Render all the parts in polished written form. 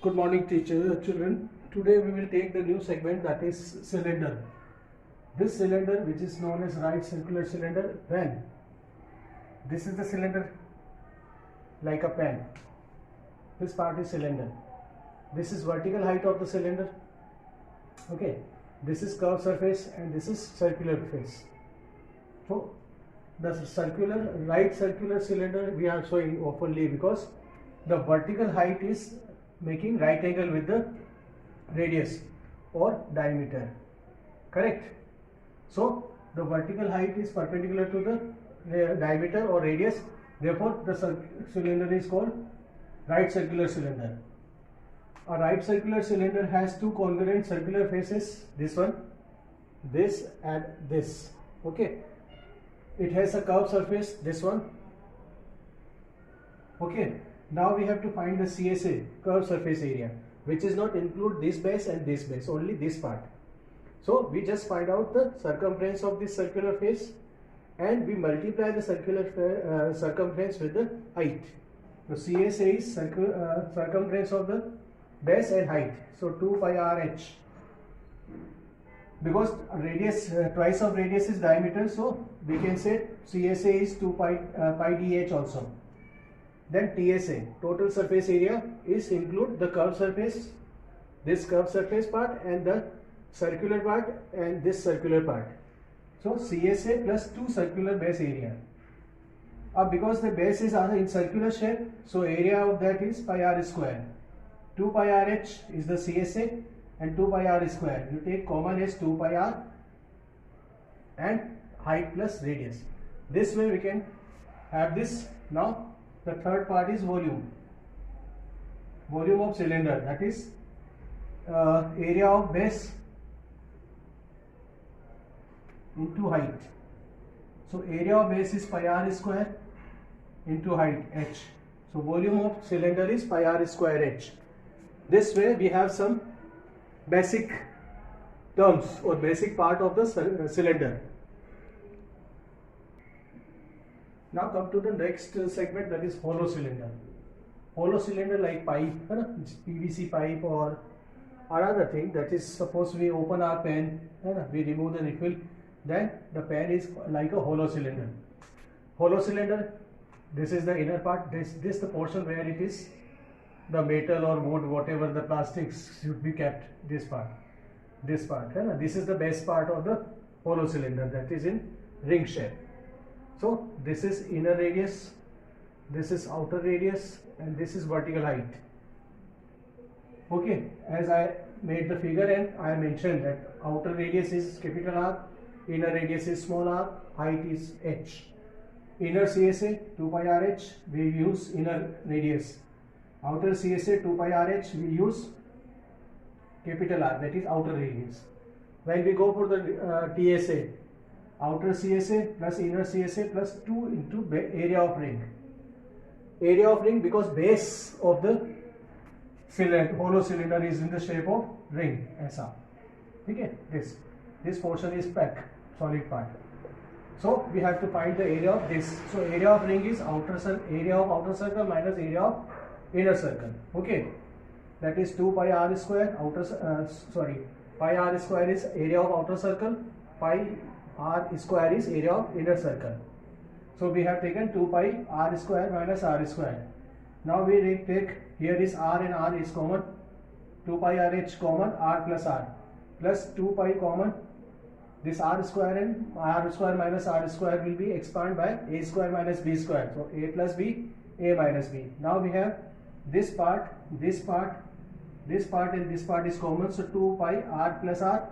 Good morning, children. Today we will take the new segment, that is cylinder. This cylinder, which is known as right circular cylinder, when this is the cylinder like a pen. This part is cylinder. This is vertical height of the cylinder. Okay. This is curved surface and this is circular face. So the right circular cylinder we are showing openly because the vertical height is making right angle with the radius or diameter, correct? So the vertical height is perpendicular to the diameter or radius, therefore the cylinder is called right circular cylinder. A right circular cylinder has two congruent circular faces, this one, this and this. Okay, it has a curved surface, this one. Okay, now we have to find the CSA, curved surface area, which is not include this base and this base, only this part. So we just find out the circumference of this circular face and we multiply the circular circumference with the height. So CSA is circumference of the base and height. So 2 pi RH. Because radius, twice of radius is diameter, so we can say CSA is 2 pi dH also. Then TSA, total surface area, is include the curved surface, this curved surface part and the circular part and this circular part. So CSA plus 2 circular base area. Because the bases are in circular shape, so area of that is pi r square. 2 pi RH is the CSA and 2 pi r square. You take common as 2 pi r and height plus radius. This way we can have this. Now the third part is volume. Volume of cylinder, that is area of base into height. So area of base is pi r square into height h. So volume of cylinder is pi r square h. This way we have some basic terms or basic part of the cylinder. Now come to the next segment, that is hollow cylinder. Hollow cylinder like pipe, PVC pipe or another thing, that is suppose we open our pen, we remove the refill, then the pen is like a hollow cylinder. Hollow cylinder, this is the inner part, this the portion where it is the metal or wood, whatever the plastics should be kept, this part. This is the base part of the hollow cylinder, that is in ring shape. So this is inner radius, this is outer radius and this is vertical height. Okay, as I made the figure and I mentioned that outer radius is capital R, inner radius is small r, height is h. Inner CSA 2 pi RH, we use inner radius. Outer CSA 2 pi RH, we use capital R, that is outer radius. When we go for the TSA, outer CSA plus inner CSA plus 2 into area of ring. Area of ring because base of the cylinder, hollow cylinder is in the shape of ring, ऐसा. Okay, this portion is pack, solid part. So we have to find the area of this. So area of ring is area of outer circle minus area of inner circle. Okay, that is 2 pi r square pi r square is area of outer circle, pi r square is area of inner circle. So we have taken 2 pi r square minus r square. Now we take, here is r and r is common, 2 pi rh common, r plus r, plus 2 pi common, this r square and r square minus r square will be expanded by a square minus b square. So a plus b, a minus b. Now we have this part, this part, this part and this part is common. So 2 pi r plus r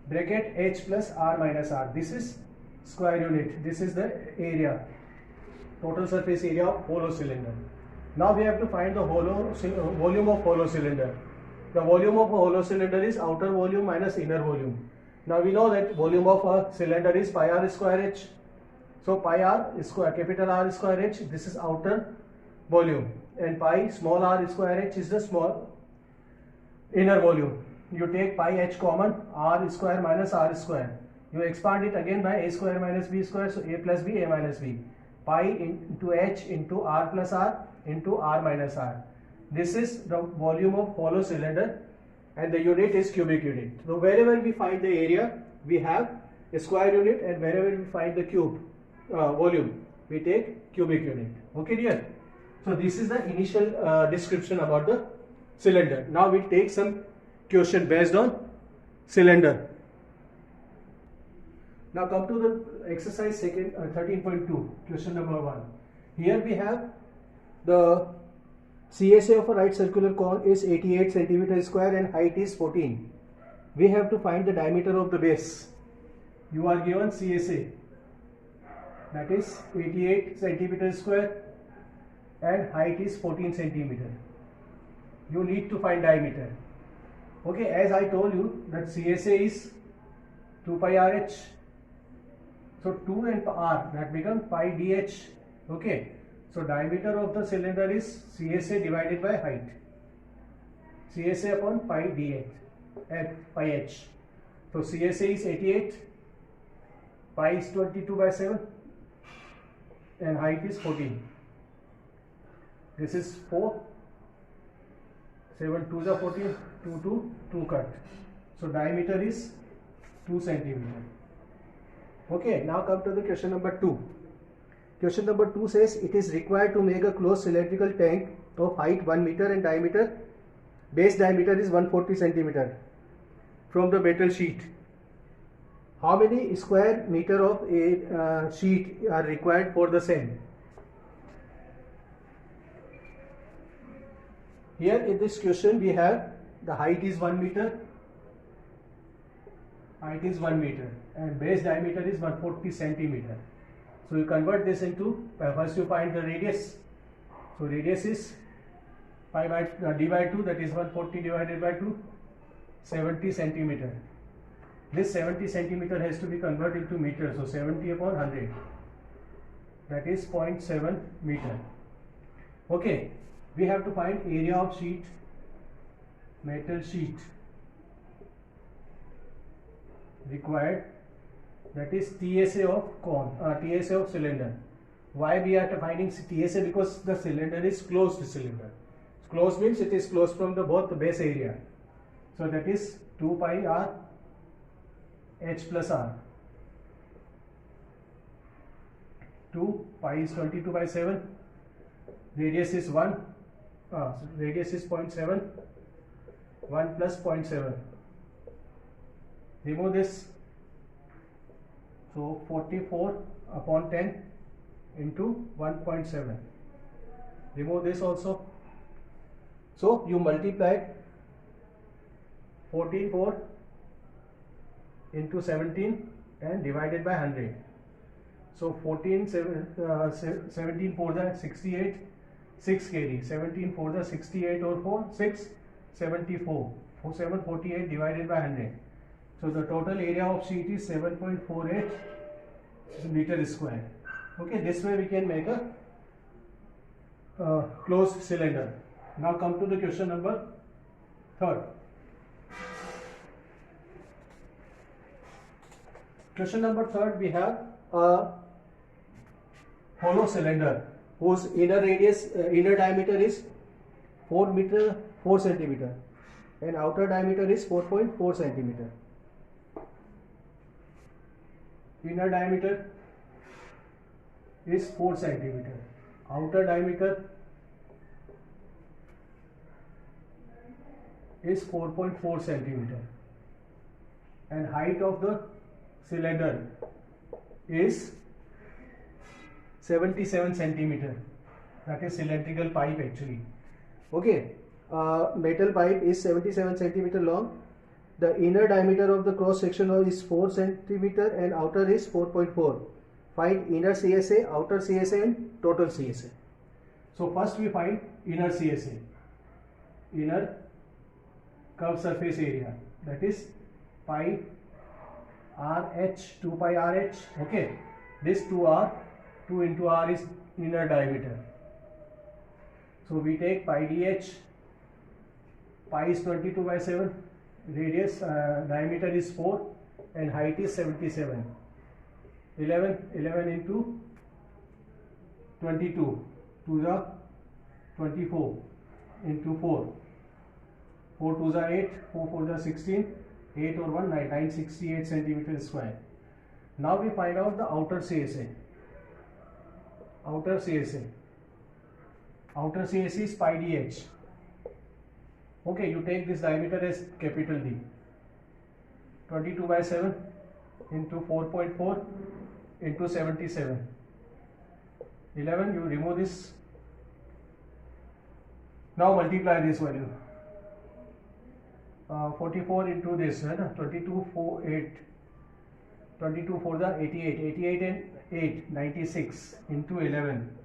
bracket h plus r minus r. This is square unit. This is the area, total surface area of hollow cylinder. Now we have to find the volume of hollow cylinder. The volume of a hollow cylinder is outer volume minus inner volume. Now we know that volume of a cylinder is pi r square h. So pi r square, capital R square h, this is outer volume, and pi small r square h is the small inner volume. You take pi h common, r square minus r square. You expand it again by a square minus b square, so a plus b, a minus b. Pi into h into r plus r into r minus r. This is the volume of hollow cylinder and the unit is cubic unit. So wherever we find the area, we have a square unit, and wherever we find the cube volume, we take cubic unit. Okay dear? So this is the initial description about the cylinder. Now we take some question based on cylinder. Now come to the exercise 13.2, question number 1. Here we have the CSA of a right circular cone is 88 centimeter square and height is 14. We have to find the diameter of the base. You are given CSA, that is 88 centimeter square and height is 14 centimeter. You need to find diameter. Okay, as I told you that CSA is 2 pi RH. So 2 and R, that becomes pi dH. Okay, so diameter of the cylinder is CSA divided by height. CSA upon pi dH at pi h. So CSA is 88, pi is 22 by 7 and height is 14. This is 4, 7 2s are 14, 2 cut. So diameter is 2 centimeter. Okay, now come to the question number 2. Question number 2 says it is required to make a closed cylindrical tank of height 1 meter and diameter, base diameter is 140 centimeter from the metal sheet. How many square meter of a sheet are required for the same? Here in this question we have the height is 1 meter, and base diameter is 140 centimeter. So you convert this into, first you find the radius. So radius is pi by d by 2, that is 140 divided by 2, 70 centimeter. This 70 centimeter has to be converted into meter. So 70 upon 100, that is 0.7 meter. Okay, we have to find area of sheet, metal sheet required, that is TSA of cone, TSA of cylinder. Why we are finding TSA? Because the cylinder is closed cylinder. Closed means it is closed from the both the base area. So that is 2 pi R H plus R. 2 pi is 22 by 7. Radius is 1. Radius is 0.7. 1 plus 0.7. Remove this. So 44 upon 10 into 1.7. Remove this also. So you multiply 14 into 17 and divided by 100. So 17 4 is 68, 6 kg. 17 4 is 68 or 4, 6, 74. 748 divided by 100. So the total area of sheet is 7.48 meter square. Okay, this way we can make a closed cylinder. Now come to the question number 3rd. Question number 3rd, we have a hollow cylinder whose inner diameter is 4 meter 4 centimeter and outer diameter is 4.4 centimeter. Inner diameter is 4 centimeter. Outer diameter is 4.4 centimeter. And height of the cylinder is 77 centimeter. That is cylindrical pipe actually. Okay, metal pipe is 77 centimeter long. The inner diameter of the cross section is 4 centimeter and outer is 4.4. Find inner CSA, outer CSA and total CSA. So first we find inner CSA, inner curved surface area, that is pi RH, 2 pi RH. Okay, this 2R, 2 into R is inner diameter. So we take pi dH, pi is 22 by 7, radius diameter is 4 and height is 77. 11 into 22 to the 24. into 4. 4 2s are 8, 4 4s are 16, 8 or 1 9, 968 centimeter square. Now we find out the outer CSA. Outer CSA. Outer CSA is pi dh. Okay, you take this diameter as capital D. 22 by 7 into 4.4 into 77. 11, you remove this. Now multiply this value. 44 into this, 22 4 8. 22 for the 88. 88 and 8, 96 into 11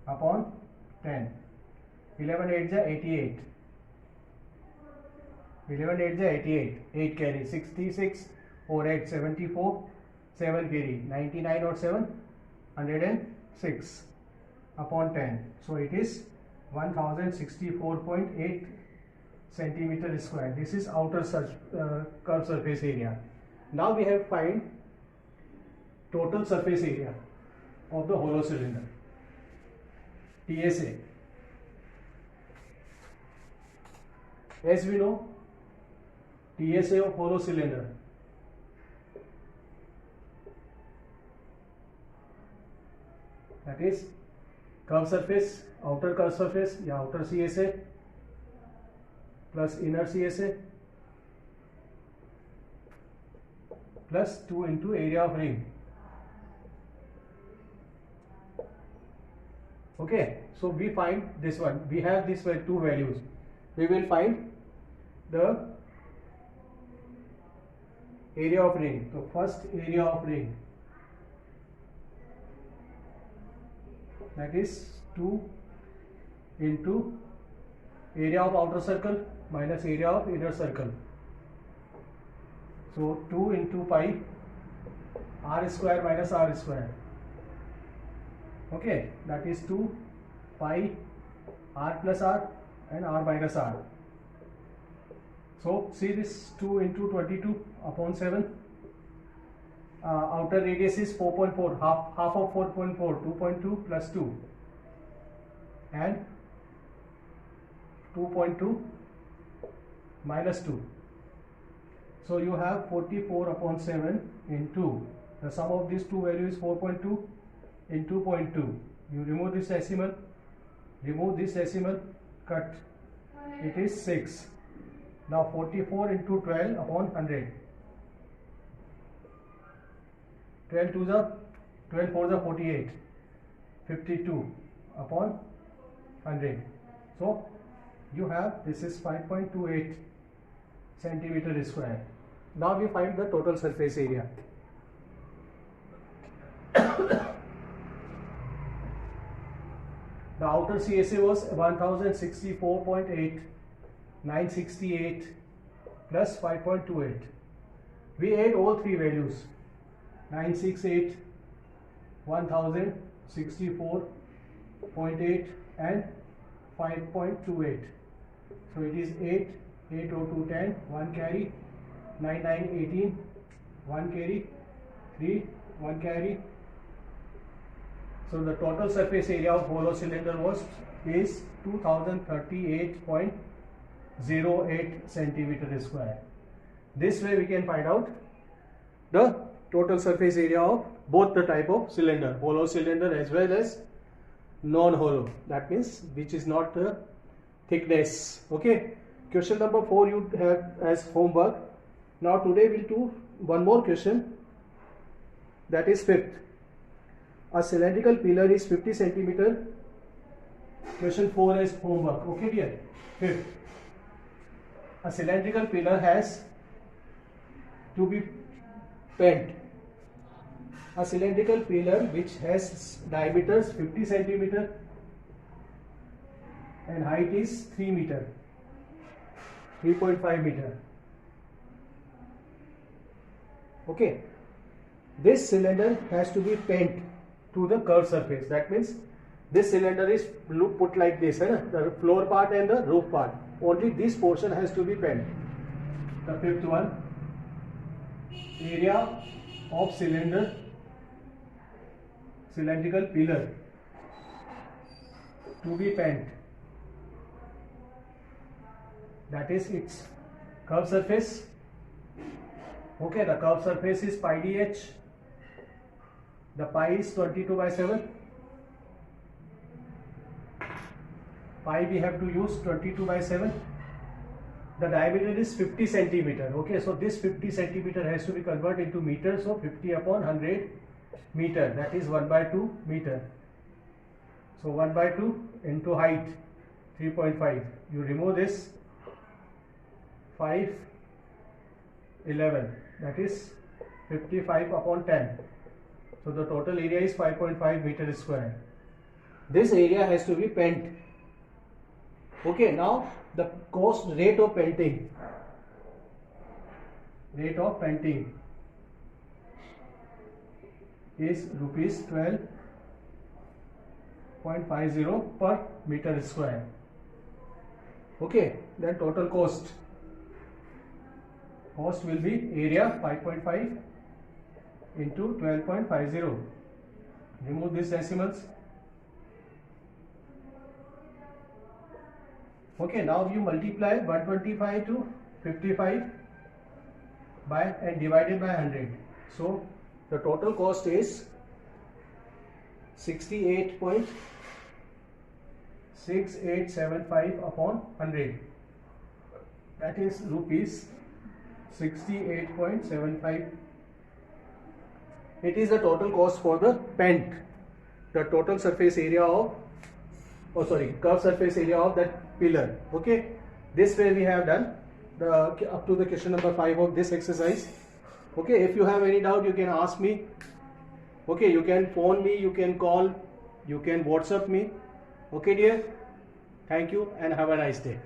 upon 10. 11 8 is 88. 11 8 is 88. 8 carry 66 or 8 74. 7 carry 99 or 7 106 upon 10. So it is 1064.8 centimeter square. This is outer curved surface area. Now we have find total surface area of the hollow cylinder, TSA. As we know, TSA of hollow cylinder that is curved surface, outer curved surface या outer CSA plus inner CSA plus 2 into area of ring. Okay, so we find this one. We have these two values. We will find the area of ring. So first area of ring, that is 2 into area of outer circle minus area of inner circle. So 2 into pi r square minus r square. Okay, that is 2 pi r plus r and r minus r. So see this 2 into 22 upon 7. Outer radius is 4.4, half of 4.4, 2.2 plus 2 and 2.2 minus 2. So you have 44 upon 7 into the sum of these two values 4.2 into 2.2. You remove this decimal, cut. It is 6. Now 44 into 12 upon 100. 12 to the 12 for the 48. 52 upon 100. So you have, this is 5.28 centimeter square. Now we find the total surface area. The outer CSA was 1064.8, 968 plus 5.28. We add all three values, 968, 1064.8 and 5.28. So it is 8, 802 10, 1 carry, 9 9 18, 1 carry, 3, 1 carry. So the total surface area of hollow cylinder is 2038.08 centimeter square. This way we can find out the total surface area of both the type of cylinder, hollow cylinder as well as non-hollow, that means which is not the thickness. Okay, question number 4 you have as homework. Now today we'll do one more question, that is 5th. A cylindrical pillar is 50 centimeter. Question 4 is homework. Okay dear. 5th. A cylindrical pillar has to be bent. A cylindrical pillar which has diameters 50 centimeter and height is 3 meter, 3.5 meter. Okay, this cylinder has to be bent to the curved surface. That means this cylinder is put like this, the floor part and the roof part. Only this portion has to be bent. The 5th one, area of cylindrical pillar to be bent that is its curved surface. Okay, the curved surface is pi dh. The pi is 22/7. Pi we have to use 22/7. The diameter is 50 centimeter. Okay, so this 50 centimeter has to be converted into meters. So 50 upon 100 meter, that is 1/2 meter. So 1/2 into height 3.5. You remove this 5, 11. That is 55 upon 10. So the total area is 5.5 meter square. This area has to be pent. Okay, now the cost rate of penting. Rate of penting is rupees 12.50 per meter square. Okay, then total cost. Cost will be area 5.5 into 12.50. Remove these decimals. Okay, now you multiply 125 to 55 by and divided by 100. So the total cost is 68.6875 upon 100. That is rupees 68.75. It is the total cost for the pent. The total surface area of, curved surface area of that pillar. Okay, this way we have done the up to the question number 5 of this exercise. Okay, if you have any doubt, you can ask me. Okay, you can phone me, you can call, you can WhatsApp me. Okay dear, thank you and have a nice day.